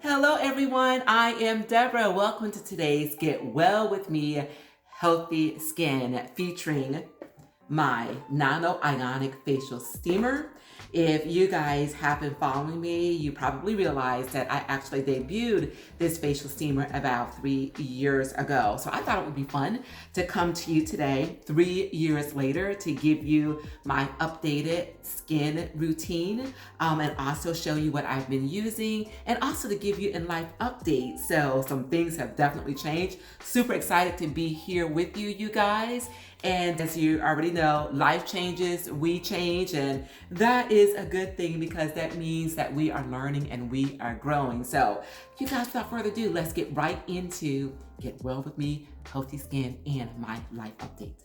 Hello everyone, I am Deborah. Welcome to today's Get Well With Me Healthy Skin featuring my Nano Ionic Facial Steamer. If you guys have been following me, you probably realized that I actually debuted this facial steamer about 3 years ago. So I thought it would be fun to come to you today, 3 years later, to give you my updated skin routine and also show you what I've been using and also to give you a life update. So some things have definitely changed. Super excited to be here with you, you guys. And as you already know, life changes, we change, and that is a good thing because that means that we are learning and we are growing. So you guys, without further ado, let's get right into Get Well With Me, Healthy Skin, and my life update.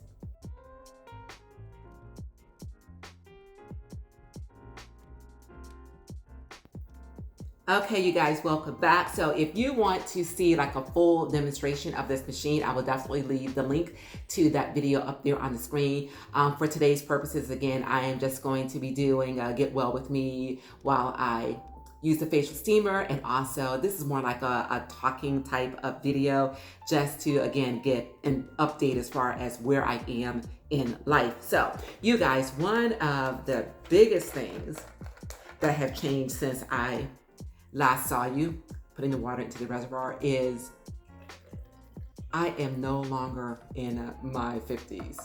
Okay, you guys, welcome back. So if you want to see like a full demonstration of this machine, I will definitely leave the link to that video up there on the screen. For today's purposes, again, I am just going to be doing Get Well With Me while I use the facial steamer, and also this is more like a talking type of video just to, again, get an update as far as where I am in life. So you guys, one of the biggest things that have changed since I last saw you putting the water into the reservoir is I am no longer in my 50s.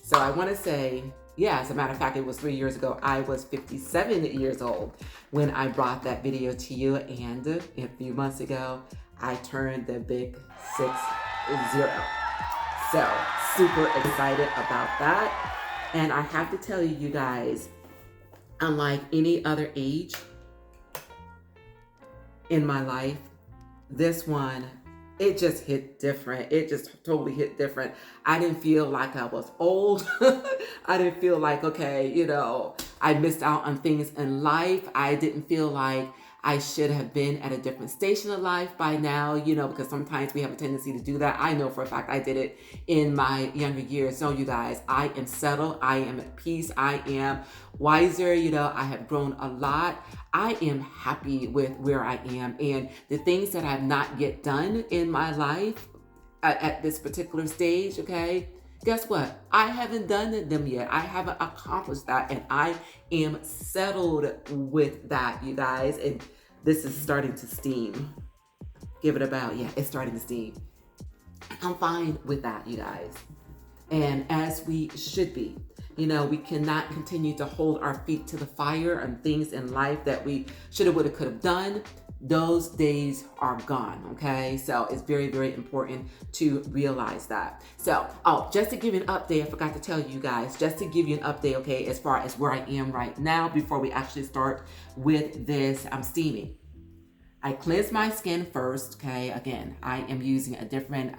So I want to say, yeah, as a matter of fact, it was 3 years ago. I was 57 years old when I brought that video to you, and a few months ago, I turned the big 6-0. So super excited about that. And I have to tell you, you guys, unlike any other age in my life, this one, it just hit different. It just totally hit different. I didn't feel like I was old. I didn't feel like, okay, you know, I missed out on things in life. I didn't feel like I should have been at a different station of life by now, you know, because sometimes we have a tendency to do that. I know for a fact I did it in my younger years. So you guys, I am settled. I am at peace. I am wiser. You know, I have grown a lot. I am happy with where I am, and the things that I've not yet done in my life at this particular stage, okay? Guess what? I haven't done them yet. I haven't accomplished that, and I am settled with that, you guys. And this is starting to steam. Give it about, yeah, it's starting to steam. I'm fine with that, you guys. And as we should be. You know, we cannot continue to hold our feet to the fire on things in life that we shoulda, woulda, coulda done. Those days are gone, okay? So it's very, very important to realize that. So, just to give you an update, I forgot to tell you guys, just to give you an update, okay, as far as where I am right now before we actually start with this steaming. I cleanse my skin first, okay? Again, I am using a different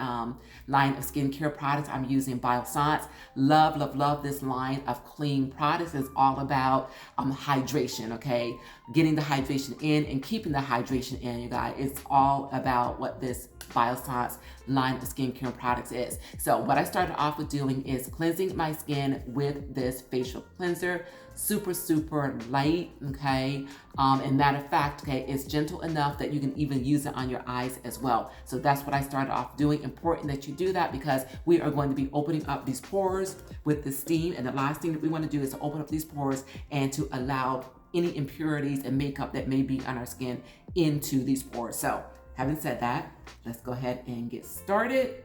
line of skincare products. I'm using Biossance. Love, love, love this line of clean products. It's all about hydration, okay? Getting the hydration in and keeping the hydration in, you guys. It's all about what this Biossance line of skincare products is. So what I started off with doing is cleansing my skin with this facial cleanser. Super, super light, okay? And matter of fact, okay, it's gentle enough that you can even use it on your eyes as well. So that's what I started off doing. Important that you do that because we are going to be opening up these pores with the steam. And the last thing that we want to do is to open up these pores and to allow any impurities and makeup that may be on our skin into these pores. So having said that, let's go ahead and get started.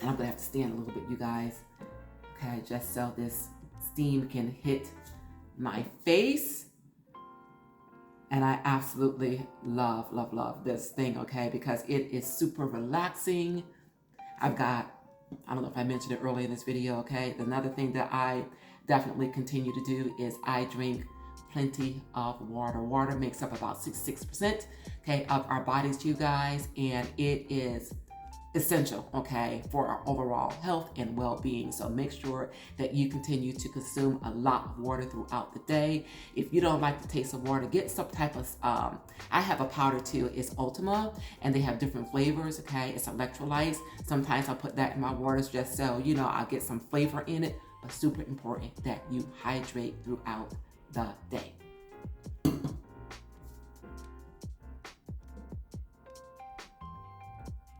And I'm gonna have to stand a little bit, you guys. Okay, just so this steam can hit my face. And I absolutely love, love, love this thing, okay? Because it is super relaxing. I've got, I don't know if I mentioned it earlier in this video, okay? Another thing that I definitely continue to do is I drink plenty of water. Water makes up about 66%, okay, of our bodies, you guys, and it is essential, okay, for our overall health and well-being. So make sure that you continue to consume a lot of water throughout the day. If you don't like the taste of water, get some type of, I have a powder too, it's Ultima, and they have different flavors, okay? It's electrolytes. Sometimes I'll put that in my waters just so, you know, I'll get some flavor in it, but super important that you hydrate throughout the day.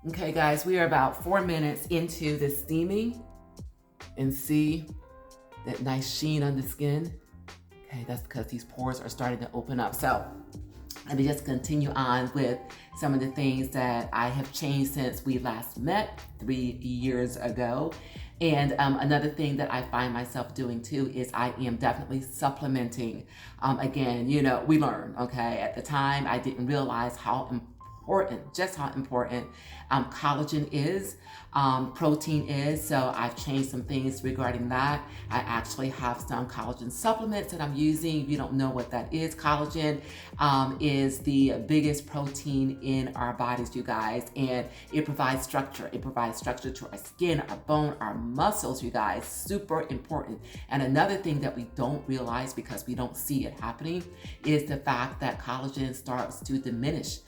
Okay guys, we are about 4 minutes into this steaming, and see that nice sheen on the skin. Okay, that's because these pores are starting to open up. So let me just continue on with some of the things that I have changed since we last met 3 years ago. And another thing that I find myself doing too is I am definitely supplementing. Again, you know, we learn, okay? At the time, I didn't realize how important, just how important collagen is, protein is. So I've changed some things regarding that. I actually have some collagen supplements that I'm using. If you don't know what that is, collagen is the biggest protein in our bodies, you guys, and it provides structure. It provides structure to our skin, our bone, our muscles, you guys. Super important. And another thing that we don't realize because we don't see it happening is the fact that collagen starts to diminish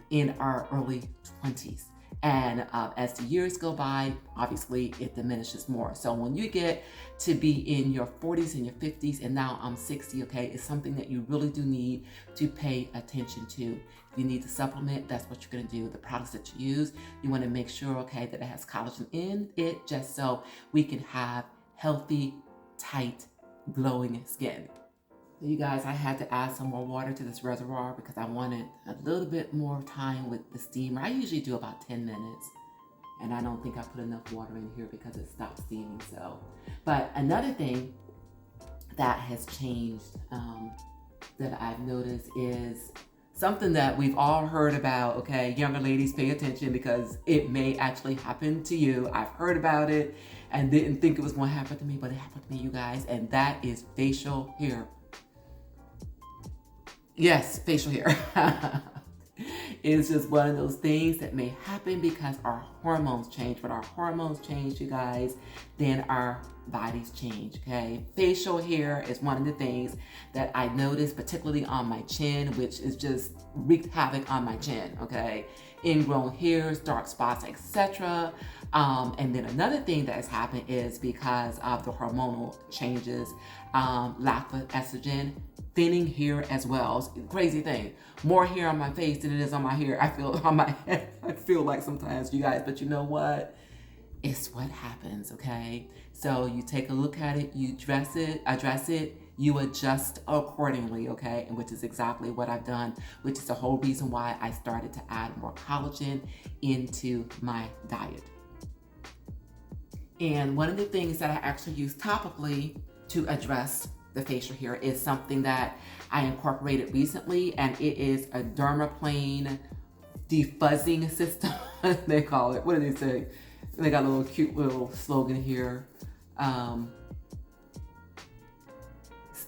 in our early 20s. And as the years go by, obviously it diminishes more. So when you get to be in your 40s and your 50s, and now I'm 60, okay, it's something that you really do need to pay attention to. If you need to supplement, that's what you're gonna do. The products that you use, you wanna make sure, okay, that it has collagen in it, just so we can have healthy, tight, glowing skin. You guys, I had to add some more water to this reservoir because I wanted a little bit more time with the steamer. I usually do about 10 minutes, and I don't think I put enough water in here because it stopped steaming. So, but another thing that has changed that I've noticed is something that we've all heard about, okay? Younger ladies, pay attention because it may actually happen to you. I've heard about it and didn't think it was going to happen to me, but it happened to me, you guys, and that is facial hair. Yes, facial hair. It's just one of those things that may happen because our hormones change. When our hormones change, you guys, then our bodies change, okay? Facial hair is one of the things that I noticed, particularly on my chin, which is just wreaked havoc on my chin, okay? Ingrown hairs, dark spots, etc. And then another thing that has happened is because of the hormonal changes, lack of estrogen, thinning hair as well. It's a crazy thing. More hair on my face than it is on my hair. I feel on my head. I feel like sometimes, you guys, but you know what? It's what happens, okay? So you take a look at it, you address it, you adjust accordingly, okay? And which is exactly what I've done, which is the whole reason why I started to add more collagen into my diet. And one of the things that I actually use topically to address the facial hair is something that I incorporated recently, and it is a DERMAPLANE defuzzing system. They call it. What do they say? They got a little cute little slogan here.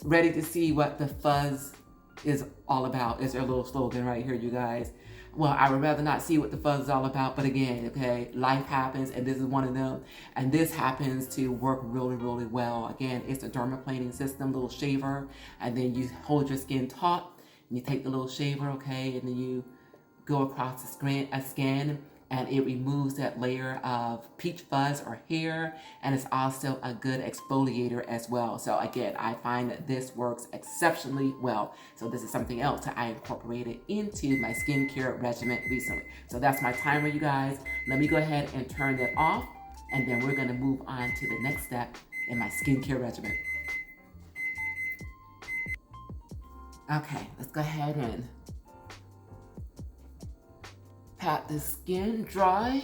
Ready to see what the fuzz is all about is their little slogan right here, you guys. Well, I would rather not see what the fuzz is all about, but again, okay, life happens, and this is one of them, and this happens to work really, really well. Again, it's a dermaplaning system, little shaver, and then you hold your skin taut, and you take the little shaver, okay, and then you go across the skin, and it removes that layer of peach fuzz or hair, and it's also a good exfoliator as well. So again, I find that this works exceptionally well. So this is something else that I incorporated into my skincare regimen recently. So that's my timer, you guys. Let me go ahead and turn that off, and then we're gonna move on to the next step in my skincare regimen. Okay, let's go ahead and pat the skin dry.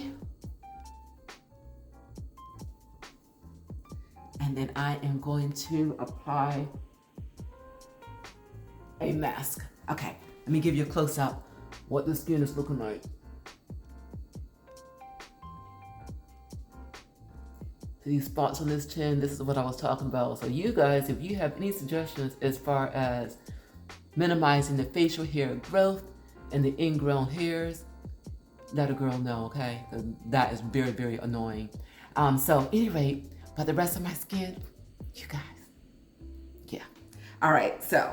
And then I am going to apply a mask. Okay, let me give you a close-up what the skin is looking like. These spots on this chin, this is what I was talking about. So you guys, if you have any suggestions as far as minimizing the facial hair growth and the ingrown hairs, let a girl know, okay? That is very, very annoying. So at any rate, but the rest of my skin, you guys, yeah. All right, so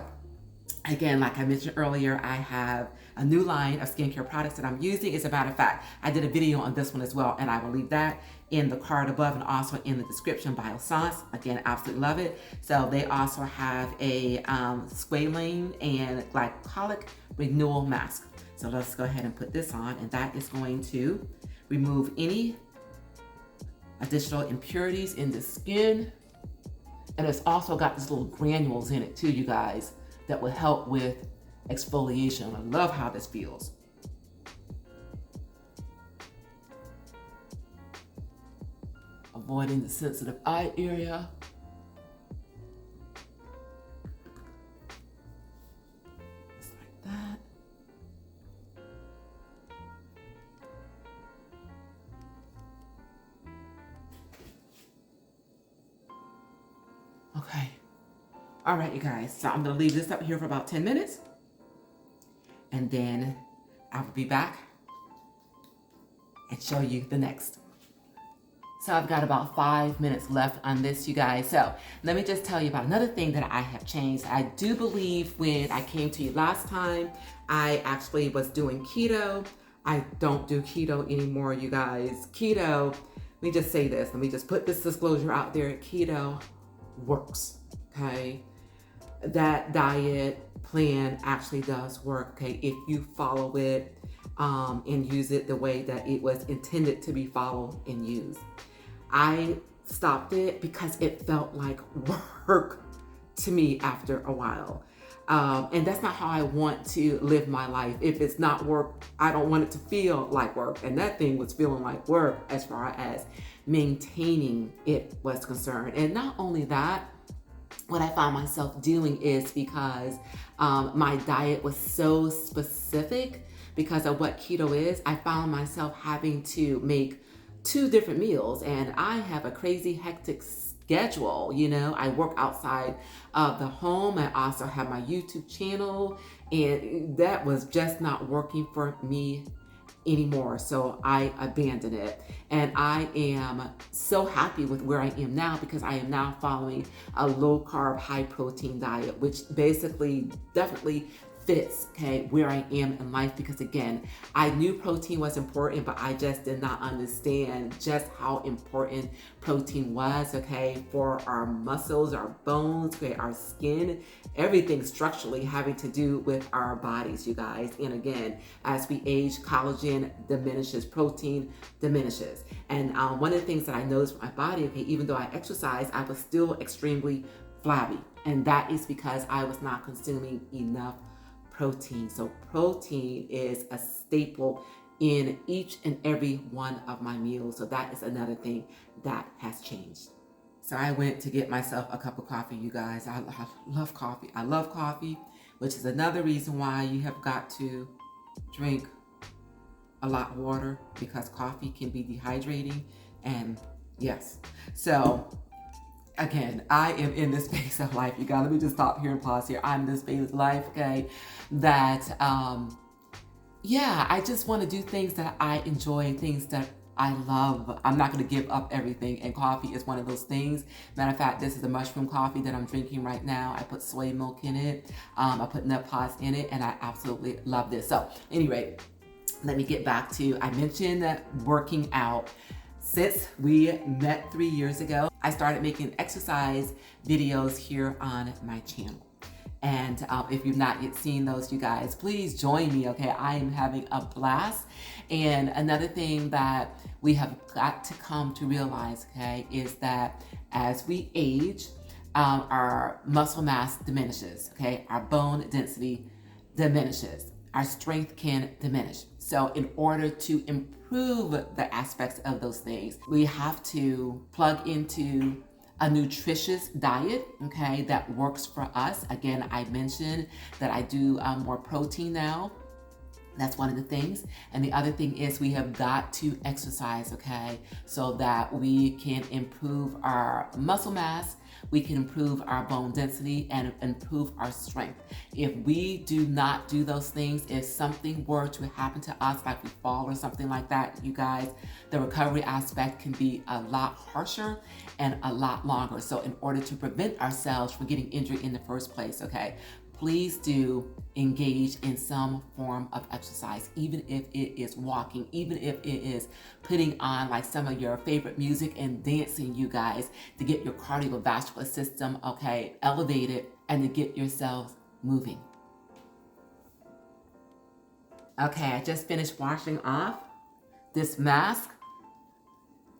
again, like I mentioned earlier, I have a new line of skincare products that I'm using. As a matter of fact, I did a video on this one as well, and I will leave that in the card above and also in the description. Biossance, again, absolutely love it. So they also have a squalane and glycolic renewal mask. So let's go ahead and put this on, and that is going to remove any additional impurities in the skin. And it's also got these little granules in it too, you guys, that will help with exfoliation. I love how this feels. Avoiding the sensitive eye area. Just like that. Okay. All right, you guys. So I'm gonna leave this up here for about 10 minutes. And then I will be back and show you the next. So I've got about 5 minutes left on this, you guys. So let me just tell you about another thing that I have changed. I do believe when I came to you last time, I actually was doing keto. I don't do keto anymore, you guys. Keto, let me just say this. Let me just put this disclosure out there. Keto works, okay? That diet plan actually does work, okay? If you follow it and use it the way that it was intended to be followed and used. I stopped it because it felt like work to me after a while. And that's not how I want to live my life. If it's not work, I don't want it to feel like work. And that thing was feeling like work as far as maintaining it was concerned. And not only that, what I found myself doing is because my diet was so specific because of what keto is, I found myself having to make 2 different meals, and I have a crazy hectic schedule. You know, I work outside of the home. I also have my YouTube channel, and that was just not working for me anymore. So I abandoned it, and I am so happy with where I am now because I am now following a low carb, high protein diet, which basically definitely fits, okay, where I am in life. Because again, I knew protein was important, but I just did not understand just how important protein was, okay, for our muscles, our bones, okay, our skin, everything structurally having to do with our bodies, you guys. And again, as we age, collagen diminishes, protein diminishes. And one of the things that I noticed with my body, okay, even though I exercised, I was still extremely flabby. And that is because I was not consuming enough protein. So protein is a staple in each and every one of my meals. So that is another thing that has changed. So I went to get myself a cup of coffee, you guys. I love coffee. I love coffee, which is another reason why you have got to drink a lot of water, because coffee can be dehydrating. And yes, so again, I am in this phase of life, you guys. Let me just stop here and pause here. I'm in this phase of life, okay, that, yeah, I just want to do things that I enjoy, things that I love. I'm not going to give up everything, and coffee is one of those things. Matter of fact, this is a mushroom coffee that I'm drinking right now. I put soy milk in it. I put nut pods in it, and I absolutely love this. So anyway, let me get back to, I mentioned that working out. Since we met 3 years ago, I started making exercise videos here on my channel. And if you've not yet seen those, you guys, please join me, okay? I am having a blast. And another thing that we have got to come to realize, okay, is that as we age, our muscle mass diminishes, okay? Our bone density diminishes. Our strength can diminish. So in order to improve the aspects of those things, we have to plug into a nutritious diet, okay, that works for us. Again, I mentioned that I do more protein now. That's one of the things. And the other thing is we have got to exercise, okay, so that we can improve our muscle mass, we can improve our bone density, and improve our strength. If we do not do those things, if something were to happen to us, like we fall or something like that, you guys, the recovery aspect can be a lot harsher and a lot longer. So in order to prevent ourselves from getting injured in the first place, okay, please do engage in some form of exercise, even if it is walking, even if it is putting on like some of your favorite music and dancing, you guys, to get your cardiovascular system, okay, elevated, and to get yourselves moving. Okay, I just finished washing off this mask.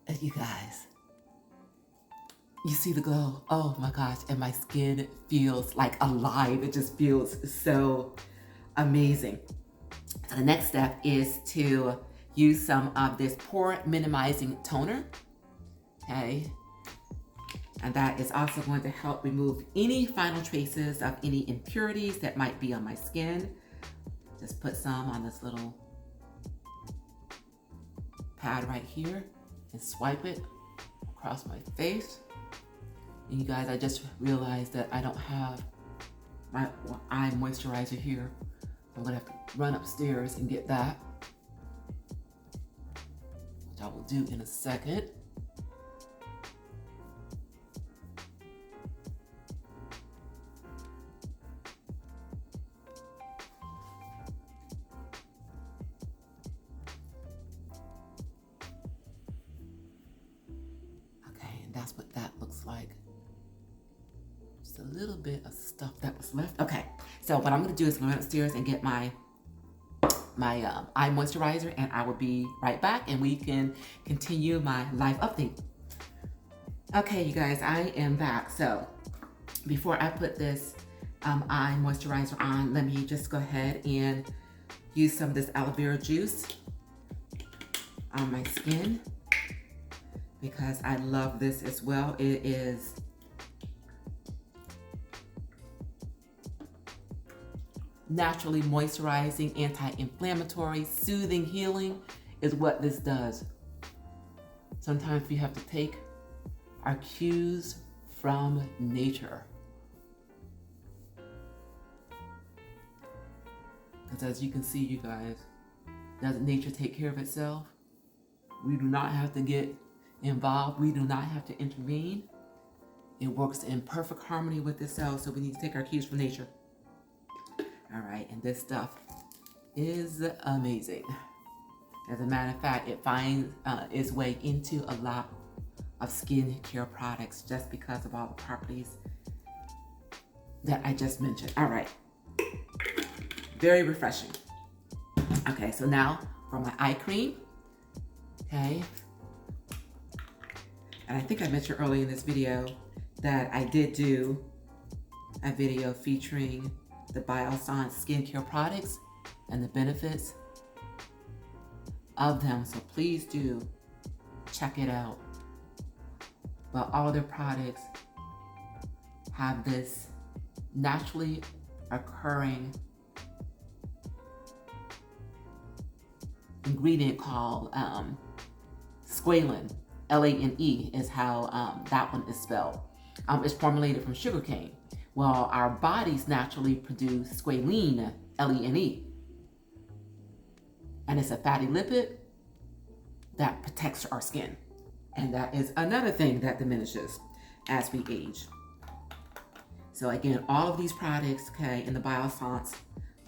And you guys, you see the glow. Oh my gosh, and my skin feels like alive. It just feels so amazing. So the next step is to use some of this pore minimizing toner, okay? And that is also going to help remove any final traces of any impurities that might be on my skin. Just put some on this little pad right here and swipe it across my face. And you guys, I just realized that I don't have my eye moisturizer here. I'm gonna have to run upstairs and get that, which I will do in a second. Okay, and that's what that looks like. Just a little bit of stuff that was left. Okay, so what I'm gonna do is go upstairs and get my eye moisturizer, and I will be right back and we can continue my live update. Okay, you guys, I am back. So before I put this eye moisturizer on, let me just go ahead and use some of this aloe vera juice on my skin because I love this as well. It is naturally moisturizing, anti-inflammatory, soothing, healing is what this does. Sometimes we have to take our cues from nature. Because as you can see, you guys, doesn't nature take care of itself? We do not have to get involved. We do not have to intervene. It works in perfect harmony with itself, so we need to take our cues from nature. All right, and this stuff is amazing. As a matter of fact, it finds its way into a lot of skincare products just because of all the properties that I just mentioned. All right, very refreshing. Okay, so now for my eye cream, okay. And I think I mentioned earlier in this video that I did do a video featuring the Biossance skincare products and the benefits of them. So please do check it out. But all their products have this naturally occurring ingredient called SQUALENE. LANE is how that one is spelled. It's formulated from sugarcane. Well, our bodies naturally produce squalene, LENE. And it's a fatty lipid that protects our skin. And that is another thing that diminishes as we age. So again, all of these products, okay, in the Biossance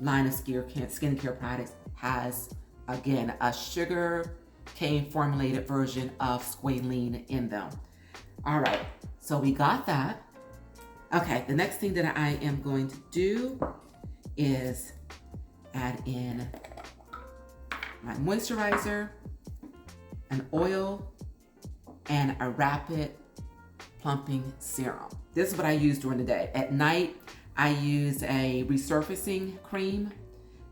line of skincare products has, again, a sugar cane formulated version of squalene in them. All right, so we got that. Okay, the next thing that I am going to do is add in my moisturizer, an oil, and a rapid plumping serum. This is what I use during the day. At night, I use a resurfacing cream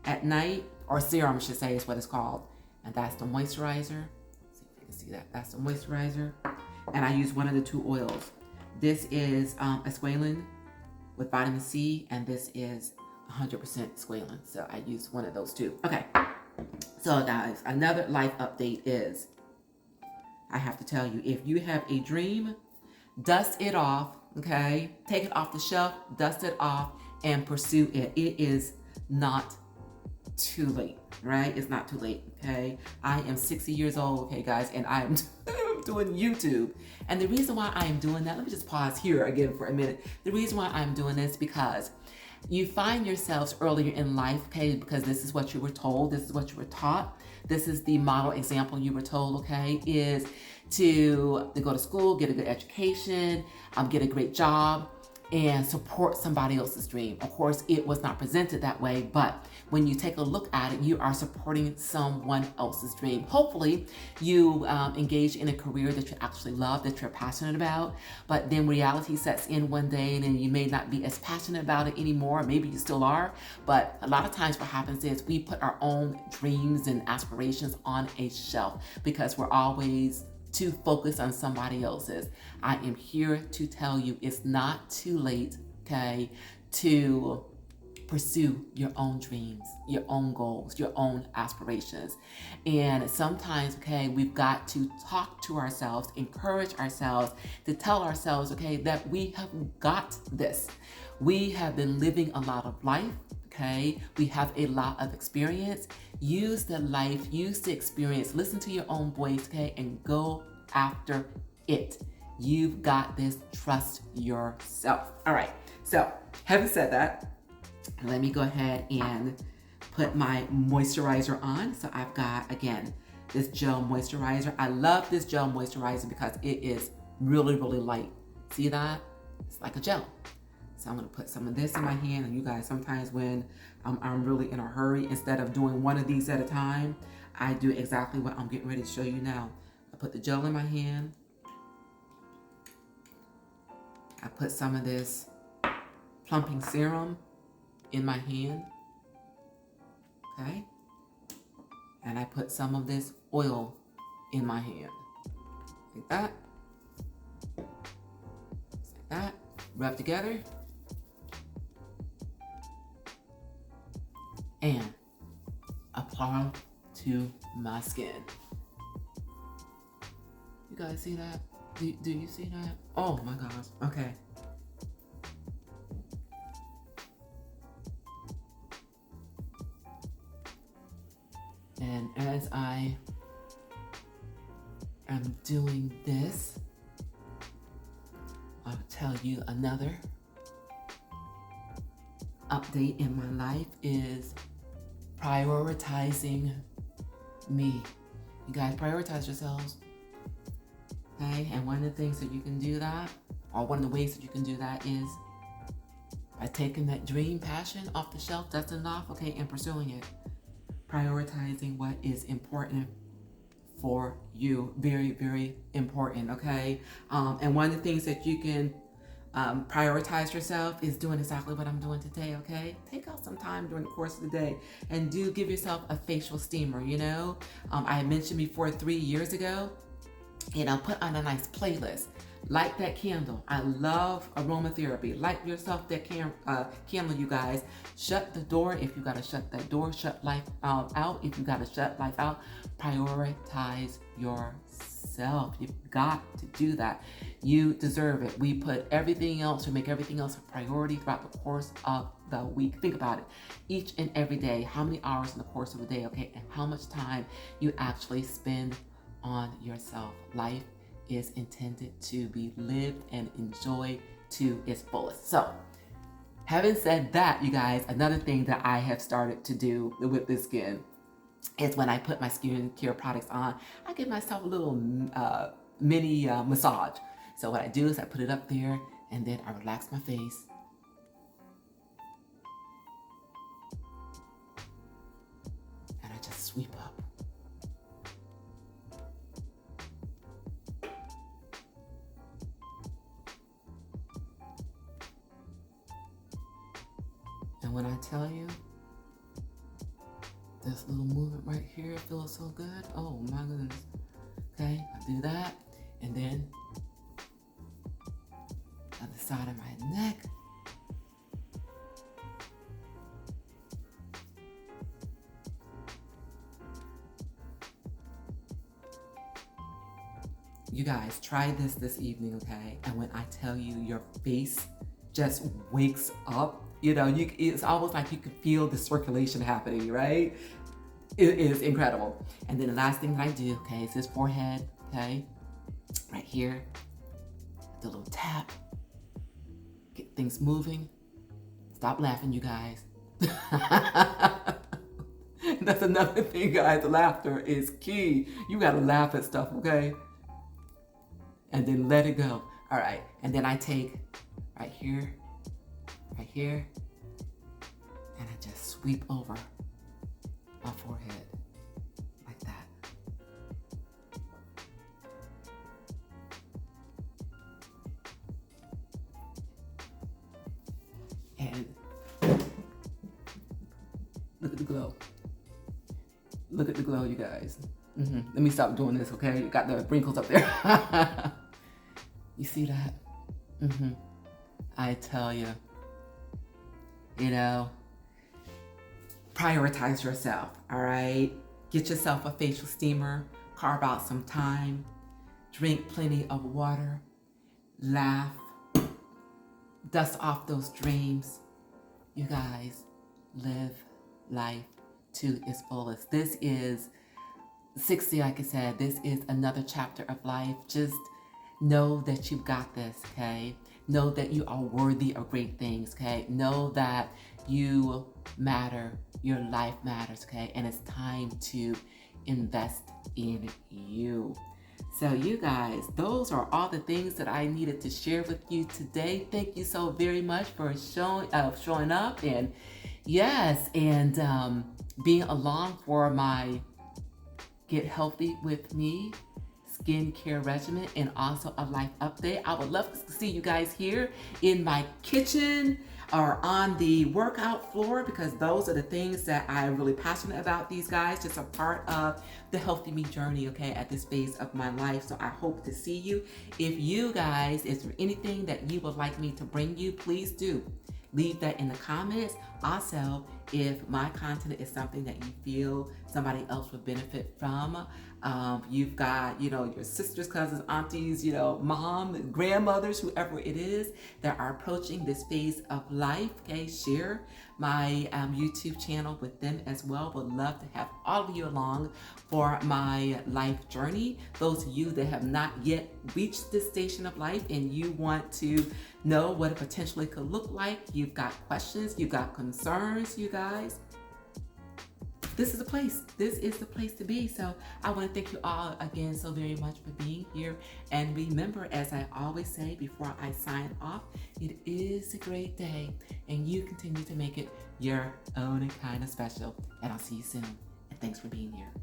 at night, or serum, I should say, is what it's called. And that's the moisturizer. Let's see if you can see that. That's the moisturizer. And I use one of the two oils. This is a squalene with vitamin C, and this is 100% squalene. So I use one of those two. Okay. So guys, another life update is, I have to tell you, if you have a dream, dust it off, okay? Take it off the shelf, dust it off, and pursue it. It is not too late, right? It's not too late, okay? I am 60 years old, okay, guys, and I'm doing YouTube. And the reason why I am doing that, let me just pause here again for a minute. The reason why I'm doing this because you find yourselves earlier in life, okay, because this is what you were told, this is what you were taught, this is the model example you were told, okay, is to go to school, get a good education, get a great job, and support somebody else's dream. Of course, it was not presented that way, but when you take a look at it, you are supporting someone else's dream. Hopefully, you engage in a career that you actually love, that you're passionate about, but then reality sets in one day and then you may not be as passionate about it anymore. Maybe you still are, but a lot of times what happens is we put our own dreams and aspirations on a shelf because we're always too focused on somebody else's. I am here to tell you it's not too late, okay, to pursue your own dreams, your own goals, your own aspirations. And sometimes, okay, we've got to talk to ourselves, encourage ourselves, to tell ourselves, okay, that we have got this. We have been living a lot of life, okay? We have a lot of experience. Use the life, use the experience, listen to your own voice, okay, and go after it. You've got this, trust yourself. All right, so having said that, let me go ahead and put my moisturizer on. So I've got, again, this gel moisturizer. I love this gel moisturizer because it is really, really light. See that? It's like a gel. So I'm gonna put some of this in my hand. And you guys, sometimes when I'm really in a hurry, instead of doing one of these at a time, I do exactly what I'm getting ready to show you now. I put the gel in my hand. I put some of this plumping serum in my hand, okay? And I put some of this oil in my hand, like that, just like that, rub together, and apply to my skin. You guys see that? Do you see that? Oh my gosh, okay. And as I am doing this, I'll tell you another update in my life is prioritizing me. You guys prioritize yourselves, okay? And one of the things that you can do that, or one of the ways that you can do that is by taking that dream passion off the shelf, that's enough, okay, and pursuing it. Prioritizing what is important for you. Very, very important, okay? And one of the things that you can prioritize yourself is doing exactly what I'm doing today, okay? Take out some time during the course of the day and do give yourself a facial steamer, you know? I had mentioned before 3 years ago, put on a nice playlist. Light that candle. I love aromatherapy. Light yourself that candle, you guys. Shut the door if you gotta shut that door. Shut life out if you gotta shut life out. Prioritize yourself. You've got to do that. You deserve it. We put everything else, we make everything else a priority throughout the course of the week. Think about it. Each and every day, how many hours in the course of a day, okay? And how much time you actually spend on yourself. Life is intended to be lived and enjoyed to its fullest. So, having said that, you guys, another thing that I have started to do with this skin is when I put my skincare products on, I give myself a little mini massage. So what I do is I put it up there and then I relax my face. And I just sweep up. And when I tell you, this little movement right here feels so good. Oh my goodness. Okay, I do that. And then on the side of my neck. You guys, try this evening, okay? And when I tell you, your face just wakes up. You know, it's almost like you can feel the circulation happening, right? It is incredible. And then the last thing that I do, okay, is this forehead, okay? Right here, the little tap, get things moving. Stop laughing, you guys. That's another thing, guys. Laughter is key. You gotta laugh at stuff, okay? And then let it go. All right, and then I take right here, right here, and I just sweep over my forehead like that. And look at the glow. Look at the glow, you guys. Let me stop doing this, okay? You got the wrinkles up there. You see that? I tell you, you know, prioritize yourself, all right? Get yourself a facial steamer, carve out some time, drink plenty of water, laugh, dust off those dreams. You guys, live life to its fullest. This is 60, like I said, this is another chapter of life. Just know that you've got this, okay? Know that you are worthy of great things, okay? Know that you matter, your life matters, okay? And it's time to invest in you. So you guys, those are all the things that I needed to share with you today. Thank you so very much for showing up, and yes, and being along for my Get Healthy with Me skincare regimen and also a life update. I would love to see you guys here in my kitchen or on the workout floor, because those are the things that I'm really passionate about, these guys, just a part of the Healthy Me journey, okay, at this phase of my life. So I hope to see you. If you guys, is there anything that you would like me to bring you, please do leave that in the comments. Also, if my content is something that you feel somebody else would benefit from, you've got, you know, your sisters, cousins, aunties, you know, mom, grandmothers, whoever it is that are approaching this phase of life, okay, share my YouTube channel with them as well. Would love to have all of you along for my life journey. Those of you that have not yet reached this station of life and you want to know what it potentially could look like, you've got questions, you've got concerns, you guys, this is the place. This is the place to be. So I want to thank you all again so very much for being here. And remember, as I always say before I sign off, it is a great day and you continue to make it your own kind of special. And I'll see you soon. And thanks for being here.